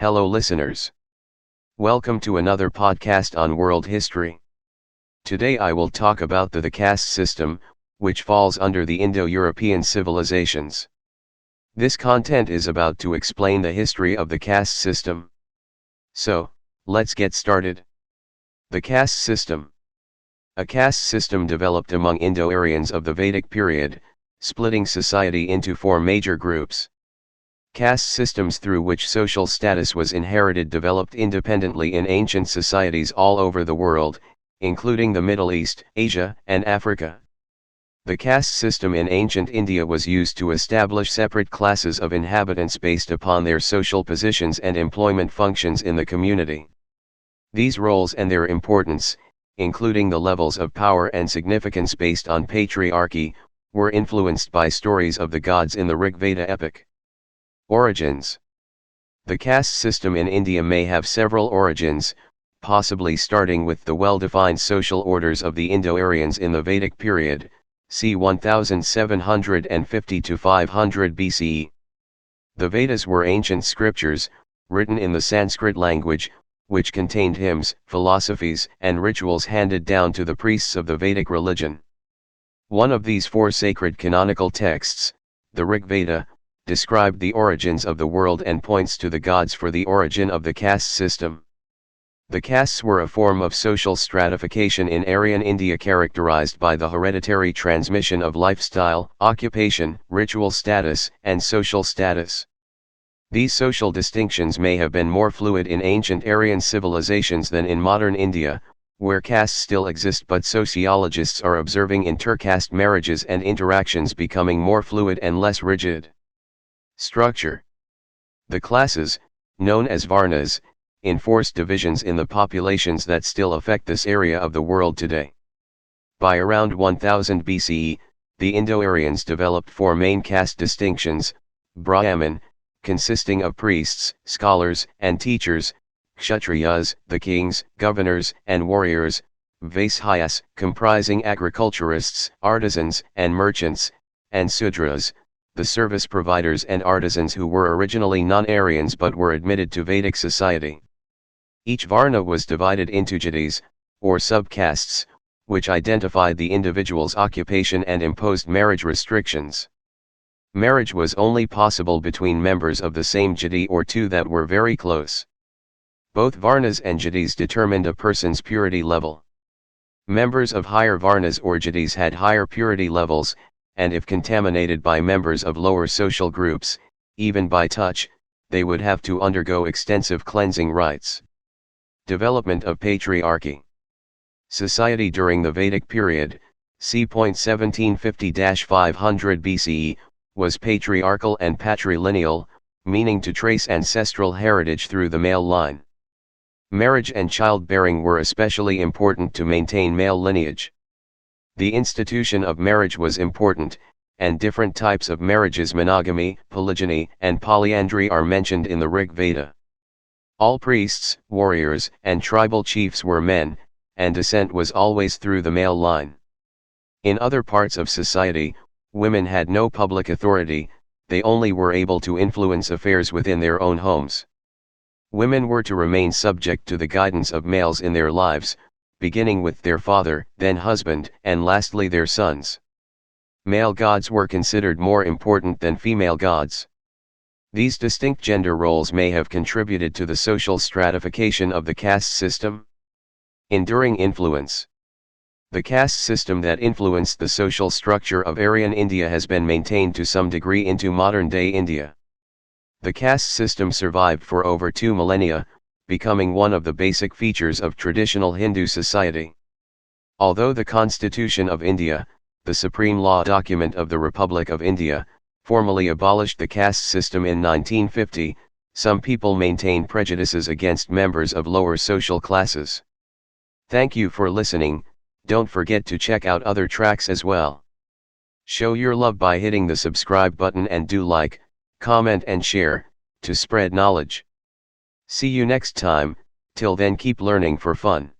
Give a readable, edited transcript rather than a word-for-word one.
Hello listeners. Welcome to another podcast on world history. Today I will talk about the caste system, which falls under the Indo-European Civilizations. This content is about to explain the history of the caste system. So, let's get started. The caste system. A caste system developed among Indo-Aryans of the Vedic period, splitting society into four major groups. Caste systems through which social status was inherited developed independently in ancient societies all over the world, including the Middle East, Asia, and Africa. The caste system in ancient India was used to establish separate classes of inhabitants based upon their social positions and employment functions in the community. These roles and their importance, including the levels of power and significance based on patriarchy, were influenced by stories of the gods in the Rig Veda epic. Origins. The caste system in India may have several origins, possibly starting with the well-defined social orders of the Indo-Aryans in the Vedic period, c. 1750 to 500 BCE. The Vedas were ancient scriptures, written in the Sanskrit language, which contained hymns, philosophies, and rituals handed down to the priests of the Vedic religion. One of these four sacred canonical texts, the Rig Veda, described the origins of the world and points to the gods for the origin of the caste system. The castes were a form of social stratification in Aryan India characterized by the hereditary transmission of lifestyle, occupation, ritual status, and social status. These social distinctions may have been more fluid in ancient Aryan civilizations than in modern India, where castes still exist, but sociologists are observing intercaste marriages and interactions becoming more fluid and less rigid. Structure. The classes, known as varnas, enforce divisions in the populations that still affect this area of the world today. By around 1000 BCE, the Indo-Aryans developed four main caste distinctions: Brahmin, consisting of priests, scholars, and teachers; Kshatriyas, the kings, governors, and warriors; Vaishyas, comprising agriculturists, artisans, and merchants; and Sudras, the service providers and artisans who were originally non-Aryans but were admitted to Vedic society. Each varna was divided into jatis, or subcastes, which identified the individual's occupation and imposed marriage restrictions. Marriage was only possible between members of the same jati or two that were very close. Both varnas and jatis determined a person's purity level. Members of higher varnas or jatis had higher purity levels, and if contaminated by members of lower social groups, even by touch, they would have to undergo extensive cleansing rites. Development of patriarchy. Society during the Vedic period, c. 1750-500 BCE, was patriarchal and patrilineal, meaning to trace ancestral heritage through the male line. Marriage and childbearing were especially important to maintain male lineage. The institution of marriage was important, and different types of marriages, monogamy, polygyny, and polyandry, are mentioned in the Rig Veda. All priests, warriors, and tribal chiefs were men, and descent was always through the male line. In other parts of society, women had no public authority, they only were able to influence affairs within their own homes. Women were to remain subject to the guidance of males in their lives, beginning with their father, then husband, and lastly their sons. Male gods were considered more important than female gods. These distinct gender roles may have contributed to the social stratification of the caste system. Enduring influence. The caste system that influenced the social structure of Aryan India has been maintained to some degree into modern-day India. The caste system survived for over 2 millennia, becoming one of the basic features of traditional Hindu society. Although the Constitution of India, the supreme law document of the Republic of India, formally abolished the caste system in 1950, some people maintain prejudices against members of lower social classes. Thank you for listening. Don't forget to check out other tracks as well. Show your love by hitting the subscribe button and do like, comment and share, to spread knowledge. See you next time. Till then, keep learning for fun.